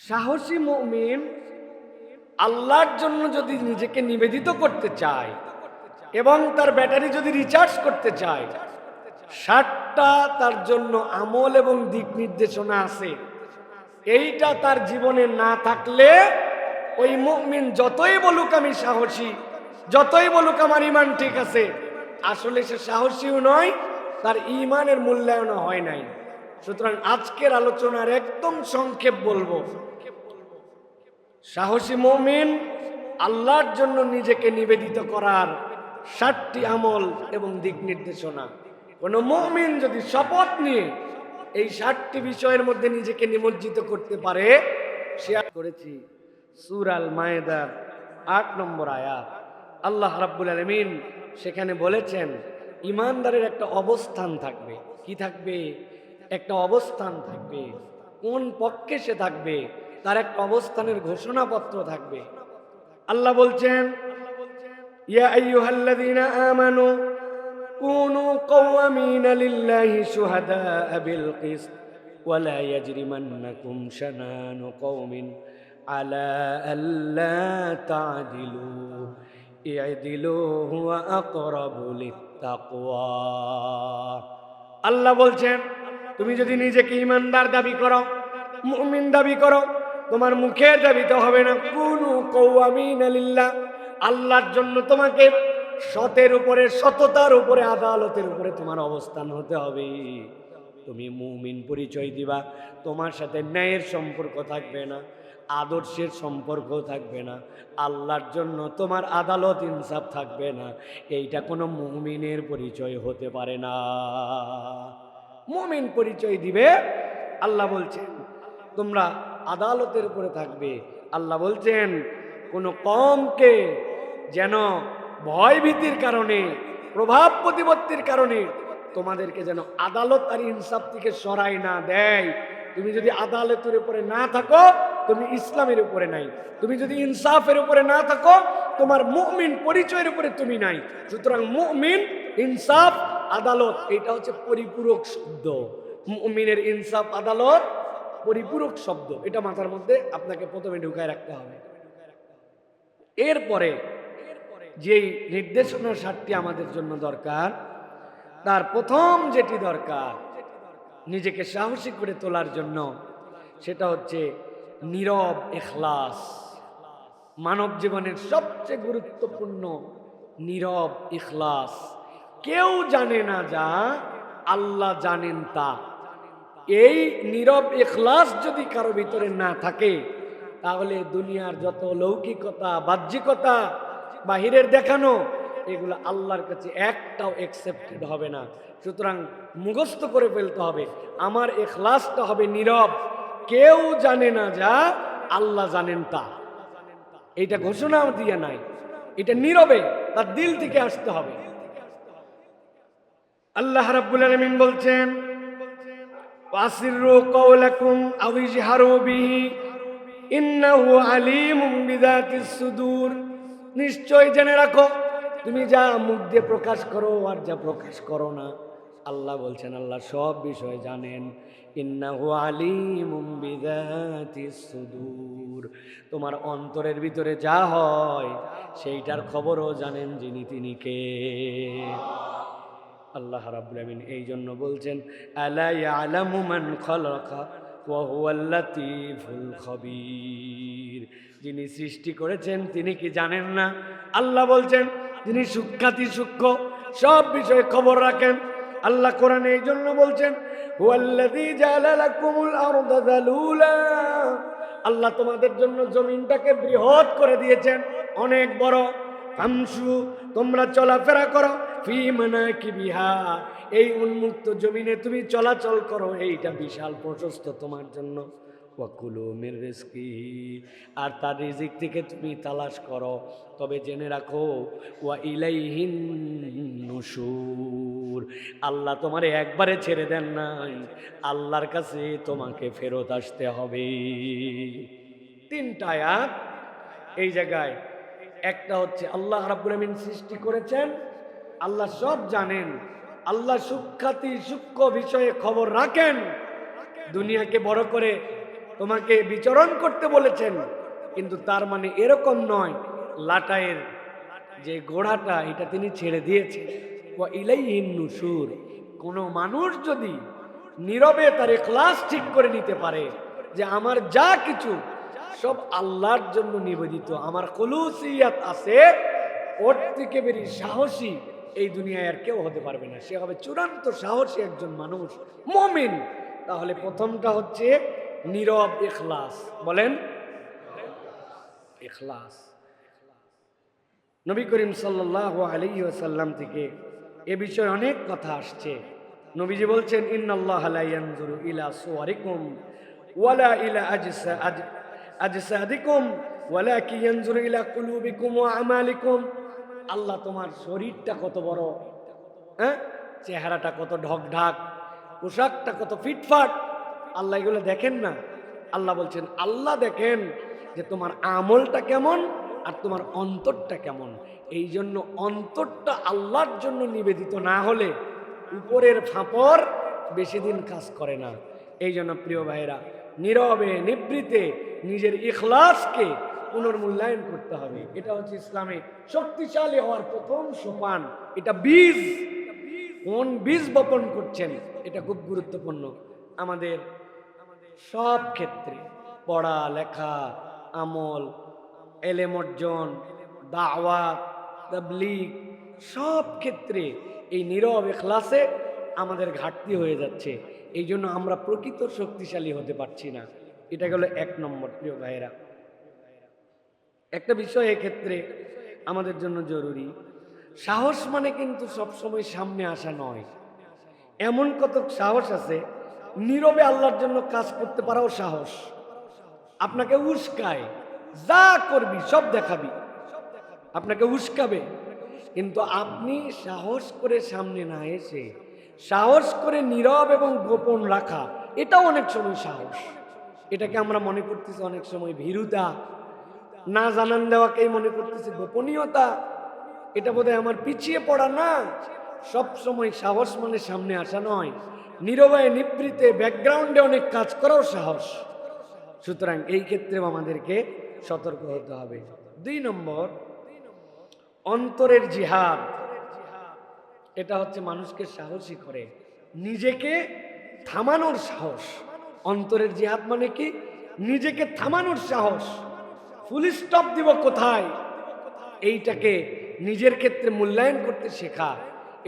সাহসী মুমিন আল্লাহর জন্য যদি নিজেকে নিবেদিত করতে চায় এবং তার ব্যাটারি যদি রিচার্জ করতে চায়, 60টা তার জন্য আমল এবং দিক নির্দেশনা আছে। এইটা তার জীবনে না থাকলে ওই মুমিন যতই বলুক আমি সাহসী, যতই বলুক আমার ঈমান ঠিক আছে, আসলে সে সাহসীও নয়, তার ঈমানের মূল্যায়ন হয় নাই। সুতরাং আজকের আলোচনার একদম সংক্ষেপ বলবো, সাহসী মুমিন আল্লাহর জন্য নিজেকে নিবেদিত করার 60টি আমল এবং দিক নির্দেশনা। কোন মুমিন যদি শপথ নিয়ে এই 60টি বিষয়ের মধ্যে নিজেকে নিমজ্জিত করতে পারে, শেয়ার করেছি সূরা আল মায়েদার 8 নম্বর আয়াত। আল্লাহ রাব্বুল আলামিন সেখানে বলেছেন ঈমানদারের একটা অবস্থান থাকবে। কি থাকবে? একটা অবস্থান থাকবে। কোন পক্ষে সে থাকবে তার একটা অবস্থানের ঘোষণাপত্র থাকবে। আল্লাহ বলছেন, ইয়া আইয়ুহাল্লাযীনা আমানু কুনু কাওয়ামিনা লিল্লাহি শুহাদাআ বিল কিসত ওয়া লা ইয়াজরিমান্নাকুম শানানু কওমিন আলা আল্লা তা'দিলু ই'দিলু হুয়া আকরাবু লিত্তাকওয়া। আল্লাহ বলছেন, তুমি যদি নিজেকে ঈমানদার দাবি করো, মুমিন দাবি করো, তোমার মুখের দাবিতে হবে না। কুনু কাওয়ামিনা লিল্লাহ, আল্লাহর জন্য তোমাকে সতের উপরে, সততার উপরে, আদালতের উপরে তোমার অবস্থান হতে হবে। তুমি মুমিন পরিচয় দিবা, তোমার সাথে ন্যায়ের সম্পর্ক থাকবে না, আদর্শের সম্পর্ক থাকবে না, আল্লাহর জন্য তোমার আদালত ইনসাফ থাকবে না। এইটা কোনো মুমিনের পরিচয় হতে পারে না। মুমিন পরিচয় দিবে, আল্লাহ বলছেন তোমরা আদালতের উপরে থাকবে। আল্লাহ বলছেন কোন কওমকে যেন ভয় ভীতির কারণে, প্রভাব প্রতিপত্তির কারণে তোমাদেরকে যেন আদালত আর ইনসাফ থেকে সরাই না দেয়। তুমি যদি আদালতের উপরে না থাকো, তুমি ইসলামের উপরে নাই। তুমি যদি ইনসাফের উপরে না থাকো, তোমার মুমিন পরিচয়ের উপরে তুমি নাই। সুতরাং মুমিন, ইনসাফ, আদালত, এটা হচ্ছে পরিপূরক শব্দ। মুমিনের ইনসাফ, আদালত পরিপূরক শব্দ। এটা মাথার মধ্যে আপনাকে প্রথমে ঢুকায় রাখতে হবে। এরপরে যেই নির্দেশনা 60টি আমাদের জন্য দরকার, তার প্রথম যেটি দরকার নিজেকে সাহসী করে তোলার জন্য, সেটা হচ্ছে নীরব ইখলাস। মানব জীবনের সবচেয়ে গুরুত্বপূর্ণ নীরব ইখলাস। কেউ জানে না যা আল্লাহ জানেন তা। এই নীরব ইখলাস যদি কারো ভিতরে না থাকে, তাহলে দুনিয়ার যত লৌকিকতা, বাহ্যিকতা, বাহিরের দেখানো, এগুলো আল্লাহর কাছে একটাও অ্যাকসেপ্টেড হবে না। সুতরাং মুখস্থ করে ফেলতে হবে, আমার ইখলাসটা হবে নীরব। কেউ জানে না যা আল্লাহ জানেন তা। এইটা ঘোষণা দিয়ে নাই, এটা নীরবে তার দিল থেকে আসতে হবে। আল্লাহ রাব্বুল আলামিন বলছেন, ওয়াসিররু কাওলাকুম আও ইজহারু বিহি ইন্নাহু আলিমুম বিযাতিস সুদূর। নিশ্চয় জেনে রাখো, তুমি যা মুখ দিয়ে প্রকাশ করো আর যা প্রকাশ করো না, আল্লাহ বলছেন আল্লাহ সব বিষয় জানেন। ইন্নাহু আলিমুম বিযাতিস সুদূর, তোমার অন্তরের ভিতরে যা হয় সেইটার খবরও জানেন যিনি, তিনি কে? আল্লাহ রাব্বুল আমিন এই জন্য বলছেন, আলা ইয়ালামু মান খালাকা ওয়া হুয়াল লাতীফুল খবীর। যিনি সৃষ্টি করেছেন তিনি কি জানেন না? আল্লাহ বলছেন যিনি সূক্ষ্মাতি সূক্ষ্ম, সব বিষয়ে খবর রাখেন। আল্লাহ কোরআনে এই জন্য বলছেন, হুয়াল্লাযী জাআলা লাকুমুল আরদা যালুলা। আল্লাহ তোমাদের জন্য জমিনটাকে বৃহৎ করে দিয়েছেন, অনেক বড়। ফামশু, তোমরা চলাফেরা করো, ফি মানাকিবিহা, এই উন্মুক্ত জমিনে তুমি চলাচল করো, এইটা বিশাল প্রশস্ত তোমার জন্য। ওয়াকুলু মির রিজকিহি, আর তার রিজিক থেকে তুমি তালাশ করো। তবে জেনে রাখো, ওয়া ইলাইহিন নুশুর, আল্লাহ তোমারে একবারে ছেড়ে দেন নাই, আল্লাহর কাছে তোমাকে ফেরত আসতে হবে। 3টা আয়াত এই জায়গায়। একটা হচ্ছে আল্লাহ রাব্বুল আমিন সৃষ্টি করেছেন, আল্লাহ সব জানেন, আল্লাহ সূক্ষ্মাতি সূক্ষ্ম বিষয়ে খবর রাখেন। দুনিয়াকে বড় করে তোমাকে বিচরণ করতে বলেছেন, কিন্তু তার মানে এরকম নয় লাটাইয়ের যে গোড়াটা এটা তিনি ছেড়ে দিয়েছেন। ওয়া ইলাইহিন নুশুর। কোনো মানুষ যদি নীরবে তার ইখলাস ঠিক করে নিতে পারে যে আমার যা কিছু সব আল্লাহর জন্য নিবেদিত, আমার খুলুসিয়াত আছে, ওর থেকে বেশি সাহসী এই দুনিয়ায় আর কেউ হতে পারবে না। সে হবে চূড়ান্ত সাহসী একজন মানুষ, মুমিন। তাহলে প্রথমটা হচ্ছে নীরব ইখলাস। বলেন ইখলাস। নবী করিম সাল্লাল্লাহু আলাইহি ওয়াসাল্লাম থেকে এ বিষয়ে অনেক কথা আসছে। নবীজি বলছেন, ইন্নাল্লাহা লা ইয়ানজুরু ইলা সুওয়ারিকুম ওয়ালা ইলা আজসাদিকুম ওয়ালাকিন ইয়ানজুরু ইলা কুলুবিকুম ওয়া আমালিকুম। আল্লাহ তোমার শরীরটা কত বড়, চেহারাটা কত ঢকঢাক, পোশাকটা কত ফিটফাট, আল্লাহ এগুলো দেখেন না। আল্লাহ বলছেন, আল্লাহ দেখেন যে তোমার আমলটা কেমন আর তোমার অন্তরটা কেমন। এই জন্য অন্তরটা আল্লাহর জন্য নিবেদিত না হলে উপরের ফাঁপড় বেশি দিন কাজ করে না। এই জন্য প্রিয় ভাইরা, নীরবে নিবৃতে নিজের ইখলাসকে পুনর্মূল্যায়ন করতে হবে। এটা হচ্ছে ইসলামে শক্তিশালী হওয়ার প্রথম সোপান। এটা বীজ, কোন বীজ বপন করছেন এটা খুব গুরুত্বপূর্ণ। আমাদের সব ক্ষেত্রে পড়া লেখা, আমল, এলেম অর্জন, দাওয়াত, তাবলীগ, সব ক্ষেত্রে এই নীরব ইখলাসে আমাদের ঘাটতি হয়ে যাচ্ছে। এই জন্য আমরা প্রকৃত শক্তিশালী হতে পারছি না। এটা গেল এক নম্বর। প্রিয় ভাইয়েরা, একটা বিষয় এক্ষেত্রে আমাদের জন্য জরুরি, সাহস মানে কিন্তু সবসময় সামনে আসা নয়। এমন কত সাহস আছে নীরবে আল্লাহর জন্য কাজ করতে পারাও সাহস। আপনাকে উস্কায়, যা করবি সব দেখাবি, আপনাকে উস্কাবে, কিন্তু আপনি সাহস করে সামনে না এসে সাহস করে নীরব এবং গোপন রাখা, এটাও অনেক সময় সাহস। এটাকে আমরা মনে করতেছি অনেক সময় ভীরুতা, না জানান দেওয়াকেই মনে করতেছি গোপনীয়তা। এটা বোধহয় আমার পিছিয়ে পড়া না। সব সময় সাহস মানে সামনে আসা নয়, নীরবে নিবৃতে ব্যাকগ্রাউন্ডে অনেক কাজ করাও সাহস। সুতরাং এই ক্ষেত্রেও আমাদেরকে সতর্ক হতে হবে। 2 নম্বর, অন্তরের জিহাদ। এটা হচ্ছে মানুষকে সাহসী করে, নিজেকে থামানোর সাহস। অন্তরের জিহাদ মানে কি? নিজেকে থামানোর সাহস। ফুল স্টপ দিব কোথায়, এইটাকে নিজের ক্ষেত্রে মূল্যায়ন করতে শেখা।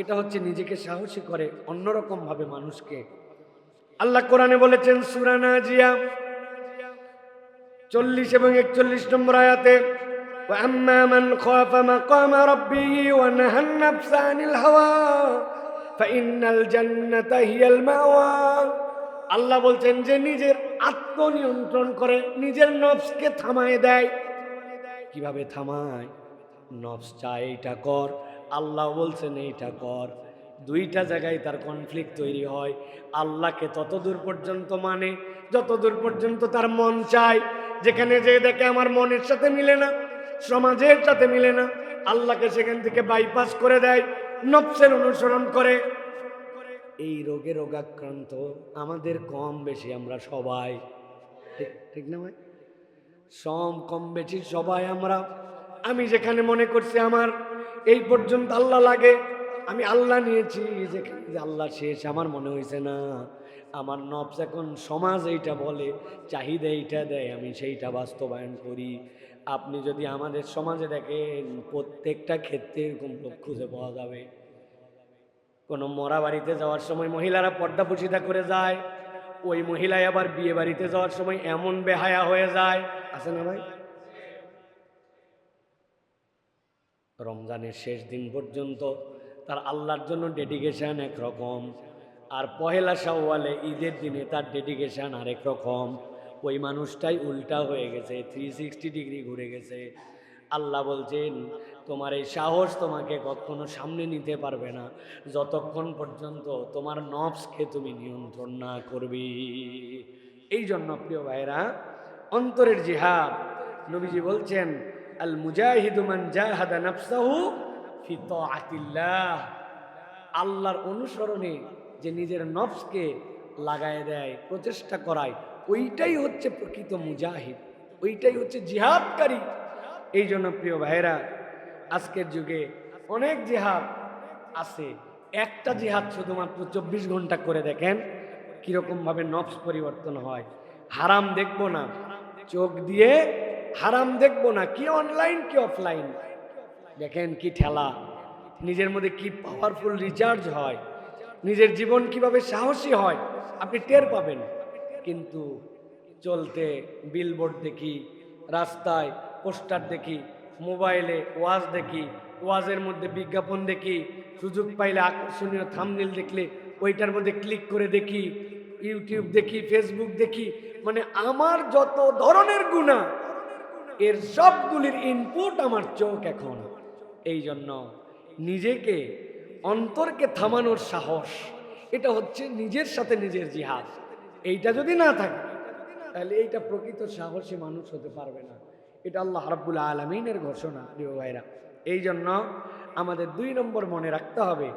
এটা হচ্ছে নিজেকে সাহসী করে অন্যরকম ভাবে মানুষকে। আল্লাহ কোরআনে বলেছেন সূরা নাজিয়া 40 এবং 41 নম্বর আয়াতে, وَأَمَّا مَنْ خَافَ مَقَامَ رَبِّهِ وَنَهَى النَّفْسَ عَنِ الْهَوَى فَإِنَّ الْجَنَّةَ هِيَ الْمَأْوَى। আল্লাহ বলছেন যে নিজের আত্মনিয়ন্ত্রণ করে, নিজের নফসকে থামায় দেয়। কিভাবে থামায়? নফস চায় এইটা কর, আল্লাহ বলছেন এইটা কর। দুইটা জায়গায় তার কনফ্লিক্ট তৈরি হয়। আল্লাহকে ততদূর পর্যন্ত মানে যতদূর পর্যন্ত তার মন চায়। যেখানে যে দেখে আমার মনের সাথে মিলে না, সমাজের সাথে মিলে না, আল্লাহকে সেখান থেকে বাইপাস করে দেয়, নফসের অনুসরণ করে। এই রোগে রোগাক্রান্ত আমাদের কম বেশি আমরা সবাই, ঠিক না ভাই? কম বেশি সবাই আমরা। আমি যেখানে মনে করছি আমার এই পর্যন্ত আল্লাহ লাগে, আমি আল্লাহ নিয়েছি, যেখানে আল্লাহ শেষ আমার মনে হয়েছে না। আমার নফস এখন সমাজ এইটা বলে, চাহিদা এইটা দেয়, আমি সেইটা বাস্তবায়ন করি। আপনি যদি আমাদের সমাজে দেখেন, প্রত্যেকটা ক্ষেত্রে এরকম লোক খুঁজে পাওয়া যাবে। কোনো মরা বাড়িতে যাওয়ার সময় মহিলারা পর্দা পুশিদা করে যায়, ওই মহিলাই আবার বিয়ে বাড়িতে যাওয়ার সময় এমন বেহায়া হয়ে যায়, আছে না ভাই? রমজানের শেষ দিন পর্যন্ত তার আল্লাহর জন্য ডেডিকেশন একরকম, আর পহেলা শাওয়ালে ঈদের দিনে তার ডেডিকেশন আরেক রকম। ওই মানুষটাই উল্টা হয়ে গেছে, 360 ডিগ্রি ঘুরে গেছে। আল্লাহ বলছেন তোমার এই সাহস তোমাকে কখনো সামনে নিতে পারবে না যতক্ষণ পর্যন্ত তোমার নফসকে তুমি নিয়ন্ত্রণ না করবে। এই জন্য প্রিয় ভাইরা, অন্তরের জিহাদ, নবীজি বলছেন আল মুজাহিদু মান জাহাদা নাফসাহু ফি তাআতিল্লাহ। আল্লাহর অনুসরণে যে নিজের নফসকে লাগায় দেয়, প্রচেষ্টা করায়, ওইটাই হচ্ছে প্রকৃত মুজাহিদ, ওইটাই হচ্ছে জিহাদকারী। এই জন্য প্রিয় ভাইরা, আজকের যুগে অনেক জিহাদ আছে, একটা জিহাদ শুধুমাত্র 24 ঘন্টা করে দেখেন কিরকম ভাবে নফস পরিবর্তন হয়। হারাম দেখবো না, চোখ দিয়ে হারাম দেখবো না, কি অনলাইন কি অফলাইন, দেখেন কি ঠেলা, নিজের মধ্যে কি পাওয়ারফুল রিচার্জ হয়, নিজের জীবন কিভাবে সাহসী হয় আপনি টের পাবেন। কিন্তু চলতে বিলবোর্ড দেখি, রাস্তায় পোস্টার দেখি, মোবাইলে ওয়াজ দেখি, ওয়াজের মধ্যে বিজ্ঞাপন দেখি, সুযোগ পাইলে আকর্ষণীয় থাম্বনেল দেখলে ওইটার মধ্যে ক্লিক করে দেখি, ইউটিউব দেখি, ফেসবুক দেখি, মানে আমার যত ধরনের গুনাহ এর সবগুলির ইনপুট আমার চোখ এখন। এই জন্য নিজেকে, অন্তরকে থামানোর সাহস, এটা হচ্ছে নিজের সাথে নিজের জিহাদ। এইটা যদি না থাকে তাহলে এইটা প্রকৃত সাহসী মানুষ হতে পারবে না। এটা আল্লাহ রাব্বুল আলামিনের ঘোষণা প্রিয় ভাইরা। এই জন্য আমাদের 2 নম্বর মনে রাখতে হবে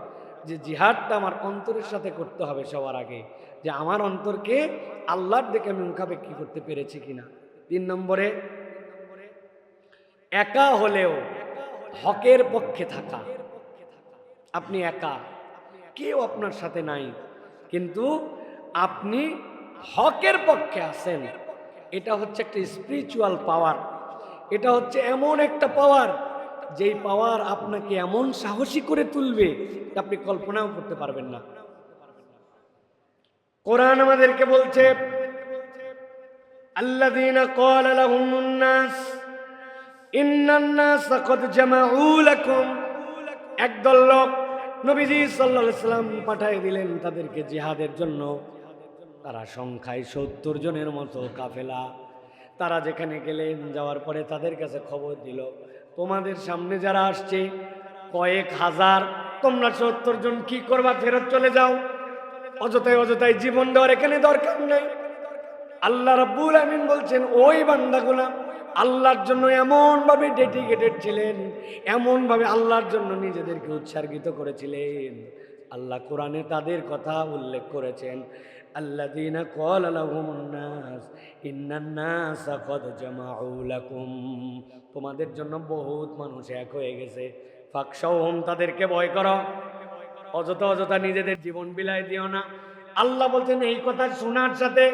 যে জিহাদটা আমার অন্তরের সাথে করতে হবে সবার আগে, যে আমার অন্তরকে আল্লাহর দিকে আমি মুখাপেক্ষী করতে পেরেছি কিনা। 3 নম্বরে একা হলেও হকের পক্ষে থাকা। আপনি একা, কেউ আপনার সাথে নাই, কিন্তু আপনি হকের পক্ষে আছেন। এটা হচ্ছে একটা স্পিরিচুয়াল পাওয়ার, এটা হচ্ছে এমন একটা পাওয়ার যেই পাওয়ার আপনাকে এমন সাহসী করে তুলবে আপনি কল্পনাও করতে পারবেন না। কোরআন আমাদেরকে বলছে, আল্লাযীনা ক্বালা লাহুমুন নাস ইন্নান নাসা ক্বাদ জামাউ লাকুম। একদল লোক নবীজি সাল্লাল্লাহু আলাইহি সাল্লাম পাঠিয়ে দিলেন তাদেরকে জিহাদের জন্য। তারা সংখ্যায় 70 জনের মতো কাফেলা। তারা যেখানে গেলেন, যাওয়ার পরে তাদের কাছে খবর দিল, তোমাদের সামনে যারা আসছে কয়েক হাজার, তোমরা 70 জন কি করবা? ফেরত চলে যাও, অযথায় জীবন দেওয়ার এখানে দরকার নাই। আল্লাহ রাব্বুল আমিন বলছেন ওই বান্দাগুলা আল্লাহর জন্য এমন ভাবে ডেডিকেটেড ছিলেন, এমন ভাবে আল্লাহর জন্য নিজেদেরকে উৎসর্গিত করেছিলেন। আল্লাহ কোরআনে তাদের কথা উল্লেখ করেছেন, আল্লাযীনা ক্বালা লাহুমুন নাস ইন্নান নাসা ক্বাদ জামাউ লাকুম। তোমাদের জন্য বহুত মানুষ এক হয়ে গেছে, ফাখশাউহুম, তাদেরকে ভয় করো, অযথা নিজেদের জীবন বিলায় দিও না। আল্লাহ বলছেন এই কথা শোনার সাথে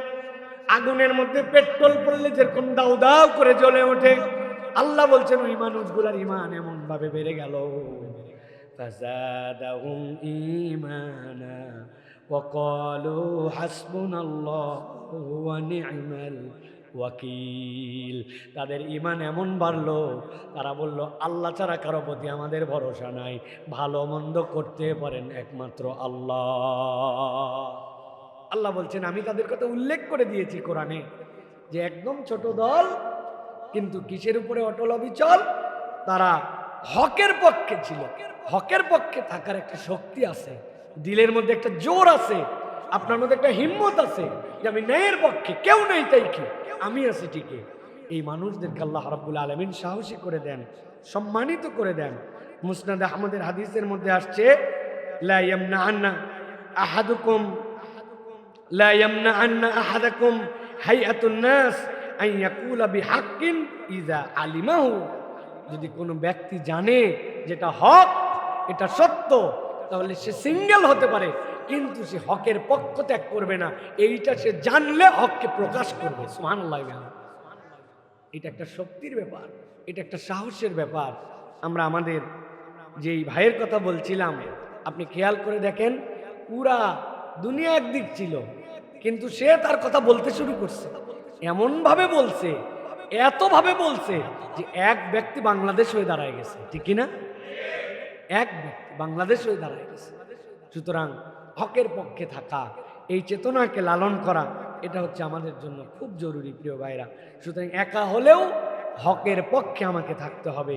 আগুনের মধ্যে পেট্রোল পড়লে যেরকম দাউ দাউ করে জ্বলে ওঠে, আল্লাহ বলছেন ওই মানুষগুলার ঈমান এমন ভাবে বেড়ে গেল, ফাযাদাহুম ঈমানা ওয়া ক্বালু হাসবুনাল্লাহু ওয়া নি'মাল ওয়াকিল। তাদের ঈমান এমন বাড়লো, তারা বলল আল্লাহ ছাড়া কারো প্রতি আমাদের ভরসা নাই, ভালো মন্দ করতে পারেন একমাত্র আল্লাহ। আল্লাহ বলছেন আমি তাদের কথা উল্লেখ করে দিয়েছি কোরআনে, যে একদম ছোট দল, কিন্তু কিসের উপরে অটল অবিচল? তারা হকের পক্ষে ছিল। হকের পক্ষে থাকার একটা শক্তি আছে, দিলের মধ্যে একটা জোর আছে, আপনার মধ্যে একটা হিম্মত আছে যে আমি ন্যায়ের পক্ষে, কেউ নেই তাই কি আমি আছি ঠিকই। এই মানুষদেরকে আল্লাহ রাব্বুল আলামিন সাহসী করে দেন, সম্মানিত করে দেন। মুসনাদ আহমদের হাদিসের মধ্যে আসছে, লা ইয়ামনাআন্না আহাদুকুম লা ইয়ামনাআন্না আহাদাকুম হাইয়াতুন নাস আন ইয়াকুলা বিহাক্কিন ইযা আলিমাহু। যদি কোনো ব্যক্তি জানে যেটা হক, এটা সত্য, তাহলে সে সিঙ্গেল হতে পারে, কিন্তু সে হকের পক্ষ ত্যাগ করবে না। এইটা সে জানলে হককে প্রকাশ করবে। সুবহানাল্লাহ। এটা একটা শক্তির ব্যাপার, এটা একটা সাহসের ব্যাপার। আমরা আমাদের যেই ভাইয়ের কথা বলছিলাম, আপনি খেয়াল করে দেখেন, পুরা দুনিয়া একদিক ছিল, কিন্তু সে তার কথা বলতে শুরু করছে, এমন ভাবে বলছে, এতভাবে বলছে যে এক ব্যক্তি বাংলাদেশ হয়ে দাঁড়ায় গেছে, ঠিক কিনা? এক ব্যক্তি বাংলাদেশ হয়ে দাঁড়ায় গেছে। সুতরাং হকের পক্ষে থাকা, এই চেতনাকে লালন করা, এটা হচ্ছে আমাদের জন্য খুব জরুরি প্রিয় ভাইরা। সুতরাং একা হলেও হকের পক্ষে আমাকে থাকতে হবে।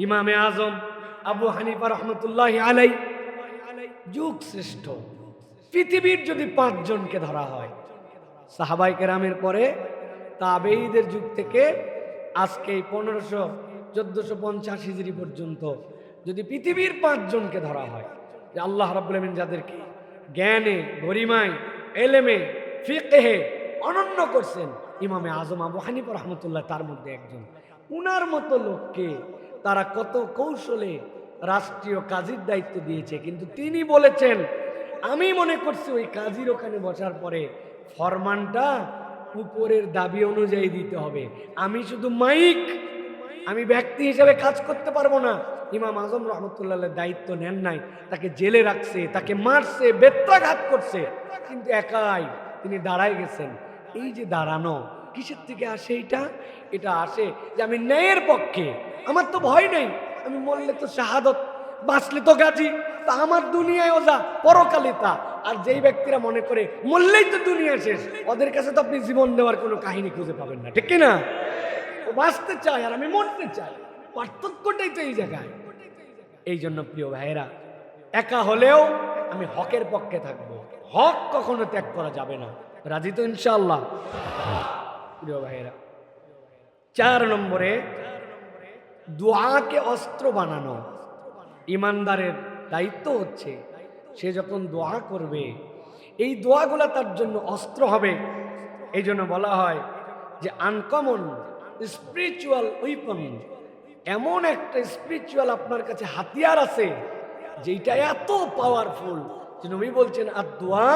ইমামে আজম আবু হানিফা রহমতুল্লাহি আলাই, যুগ শ্রেষ্ঠ, পৃথিবীর যদি 5 জনকে ধরা হয়, সাহাবায়ে কেরামের পরে তাবেঈদের যুগ থেকে আজকে 1450 হিজরি পর্যন্ত যদি পৃথিবীর 5 জনকে ধরা হয়, যে আল্লাহ রাব্বুল আমিন যাদেরকে জ্ঞানে, গরিমায়, এলেমে, ফিকহে অনন্য করছেন ইমামে আজম আবু হানিফা রহমতুল্লাহ তার মধ্যে একজন। উনার মতো লোককে তারা কত কৌশলে রাষ্ট্রীয় কাজীর দায়িত্ব দিয়েছে, কিন্তু তিনি বলেছেন আমি মনে করছি ওই কাজীর ওখানে বসার পরে ফরমানটা উপরের দাবি অনুযায়ী দিতে হবে, আমি শুধু মাইক, আমি ব্যক্তি হিসেবে কাজ করতে পারবো না। ইমাম আজম রহমতুল্লাহ দায়িত্ব নেন নাই, তাকে জেলে রাখছে, তাকে মারছে, বেত্রাঘাত করছে, কিন্তু একাই তিনি দাঁড়ায় গেছেন। এই যে দাঁড়ানো কিসের থেকে আসে? এটা আসে যে আমি ন্যায়ের পক্ষে, আমার তো ভয় নেই, আমি মরলে তো শাহাদত, বাঁচলে তো গাজী, তা আমার দুনিয়ায় ওজা, পরকালে তা। আর যেই ব্যক্তিরা মনে করে মরলেই তো দুনিয়া শেষ, ওদের কাছে তো আপনি জীবন দেওয়ার কোনো কাহিনী খুঁজে পাবেন না, ঠিক কিনা? ও বাঁচতে চায় আর আমি মরতে চাই, পার্থক্যটাই তো এই জায়গায়। এই জন্য প্রিয় ভাইয়েরা, একা হলেও আমি হকের পক্ষে থাকবো, হক কখনো ত্যাগ করা যাবে না। রাজি তো ইনশাআল্লাহ? প্রিয় ভাইয়েরা, 4 নম্বরে দোয়াকে অস্ত্র বানানো। ইমানদারের দায়িত্ব হচ্ছে সে যখন দোয়া করবে এই দোয়াগুলা তার জন্য অস্ত্র হবে। এই জন্য বলা হয় যে আনকমন স্পিরিচুয়াল উইপন, এমন একটা স্পিরিচুয়াল আপনার কাছে হাতিয়ার আছে যেটা এত পাওয়ারফুল যে নবী বলছেন আদ-দুআ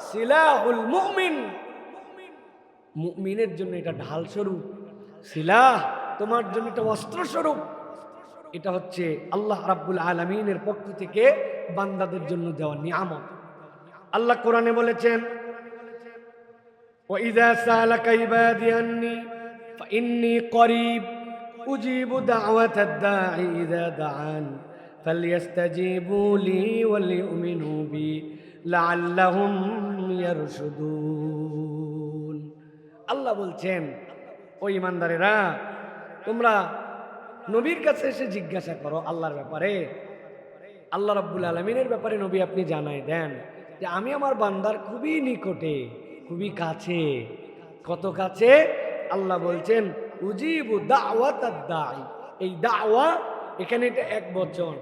সিলাহুল মুমিন, মুমিনের জন্য এটা ঢাল স্বরূপ, সিলাহ তোমার জন্য এটা অস্ত্র স্বরূপ। এটা হচ্ছে আল্লাহ রাব্বুল আলামিনের পক্ষ থেকে বান্দাদের জন্য দেওয়া নিয়ামত। আল্লাহ কোরআনে বলেছেন ওয়াইযা সালাকা ইবাদি আন্নী ফাইন্নী করিব উজিবু দাওয়াতাদ দাঈ ইযা দাআন ফালইস্তাজিবু লি ওয়ালিউমিনু বি লাআল্লাহুম ইয়ারশুদুন। আল্লাহ বলছেন ও ইমানদারেরা, তোমরা নবীর কাছে এসে জিজ্ঞাসা করো আল্লাহর ব্যাপারে, আল্লাহ রাব্বুল আলামিনের ব্যাপারে নবী আপনি জানাই দেন যে আমি আমার বান্দার খুবই নিকটে, খুবই কাছে। কত কাছে? আল্লাহ বলছেন উজিবু দাওয়াতাদ দাঈ, এই দাওয়া এখানে এটা এক বচন।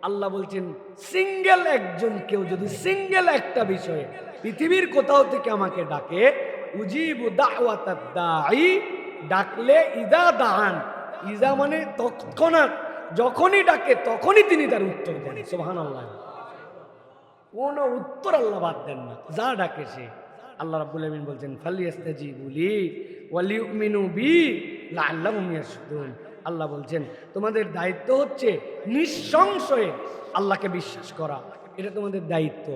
আল্লাহ বলছেন সিঙ্গেল একজন কেউ যদি সিঙ্গেল একটা বিষয়ে পৃথিবীর কোথাও থেকে আমাকে ডাকে, উজিবু দাওয়াতাদ দাঈ, ডাকলে ইদা দাআন, ইজা মানে তৎক্ষণাৎ, যখনই ডাকে তখনই তিনি তার উত্তর দেন। সুবহানাল্লাহ, কোনো উত্তর আল্লাহ বাদ দেন না, যা ডাকে সে। আল্লাহ রাব্বুল আলামিন বলছেন ফালইস্তাজিবু লি ওয়ালিউমিনু বি লাআল্লাহুম ইয়ারশুদুন। আল্লাহ বলছেন তোমাদের দায়িত্ব হচ্ছে নিঃসংশয়ে আল্লাহকে বিশ্বাস করা, এটা তোমাদের দায়িত্ব।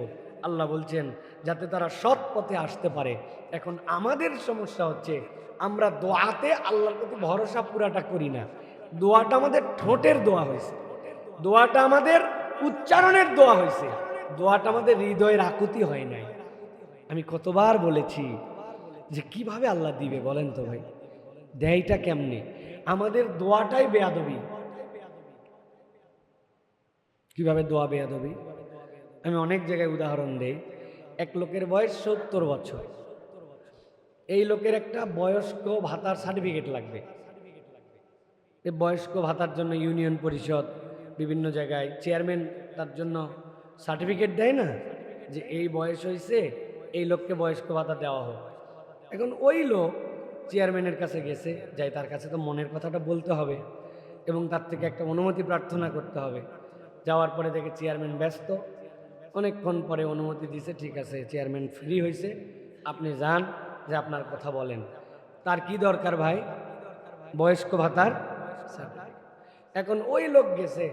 আল্লাহ বলছেন যাতে তারা সৎ পথে আসতে পারে। এখন আমাদের সমস্যা হচ্ছে আমরা দোয়াতে আল্লাহর প্রতি ভরসা পুরাটা করি না। দোয়াটা আমাদের ঠোঁটের দোয়া হয়েছে, দোয়াটা আমাদের উচ্চারণের দোয়া হয়েছে, দোয়াটা আমাদের হৃদয়ের আকুতি হয় নাই। আমি কতবার বলেছি যে কিভাবে আল্লাহ দিবে বলেন তো ভাই, দেয়টা কেমনে? আমাদের দোয়াটাই বেয়াদবি। কিভাবে দোয়া বেয়াদবি? আমি অনেক জায়গায় উদাহরণ দেই। এক লোকের বয়স 70 বছর, এই লোকের একটা বয়স্ক ভাতার সার্টিফিকেট লাগবে। এই বয়স্ক ভাতার জন্য ইউনিয়ন পরিষদ বিভিন্ন জায়গায় চেয়ারম্যান তার জন্য সার্টিফিকেট দেয় না, যে এই বয়স হয়েছে, এই লোককে বয়স্ক ভাতা দেওয়া হোক। এখন ওই লোক চেয়ারম্যানের কাছে গেছে, যাই তার কাছে তো মনের কথাটা বলতে হবে এবং তার থেকে একটা অনুমতি প্রার্থনা করতে হবে। যাওয়ার পরে দেখে চেয়ারম্যান ব্যস্ত, অনেকক্ষণ পরে অনুমতি দিছে, ঠিক আছে চেয়ারম্যান ফ্রি হয়েছে, আপনি যান, যে আপনার কথা বলেন। তার কি দরকার ভাই? বয়স্ক ভাতার। এখন ওই লোক গেছে,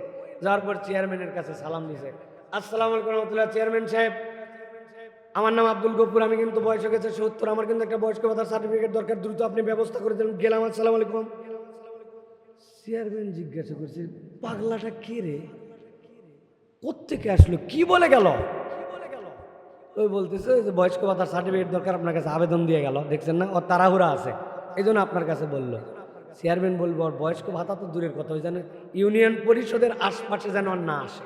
যাওয়ার পর চেয়ারম্যানের কাছে সালাম দিছে, আসসালামু আলাইকুম রহমতুল্লাহ, চেয়ারম্যান সাহেব আমার নাম আব্দুল গফুর, আমি কিন্তু বয়স হয়ে গেছে 70, আমার কিন্তু একটা বয়স্ক ভাতার সার্টিফিকেট দরকার, দ্রুত আপনি ব্যবস্থা করে দেন। গেলাম, আসসালামু আলাইকুম। চেয়ারম্যান জিজ্ঞাসা করছে পাগলাটা কে রে, কোত্থেকে আসলো, কি বলে গেল? ওই বলতেছে যে বয়স্ক ভাতার সার্টিফিকেট দরকার, আপনার কাছে আবেদন দিয়ে গেল, দেখছেন না ওর তাড়াহুড়া আছে, এই জন্য আপনার কাছে বললো। চেয়ারম্যান বলবো ওর বয়স্ক ভাতা তো দূরের কথা, ওই যেন ইউনিয়ন পরিষদের আশপাশে যেন আর না আসে।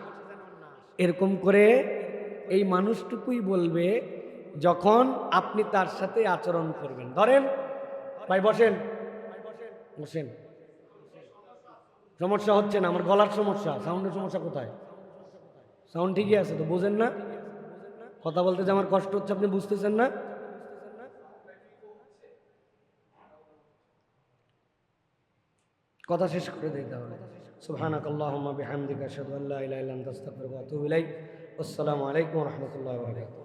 এরকম করে এই মানুষটুকুই বলবে যখন আপনি তার সাথে আচরণ করবেন। ধরেন ভাই বসেন, বসেন, সমস্যা হচ্ছে না, আমার গলার সমস্যা, সাউন্ডের সমস্যা কোথায়? সাউন্ড ঠিকই আছে তো, বোঝেন না কথা বলতে যে আমার কষ্ট হচ্ছে, আপনি বুঝতেছেন না? কথা শেষ করে দিই তাহলে। সুবহানাকাল্লাহুম্মা বিহামদিকা আশহাদু আল্লা ইলাহা ইল্লা আনতা আস্তাগফিরুকা ওয়া আতুবু ইলাইক। আসসালামু আলাইকুম ওয়া রাহমাতুল্লাহি ওয়া বারাকাতুহু।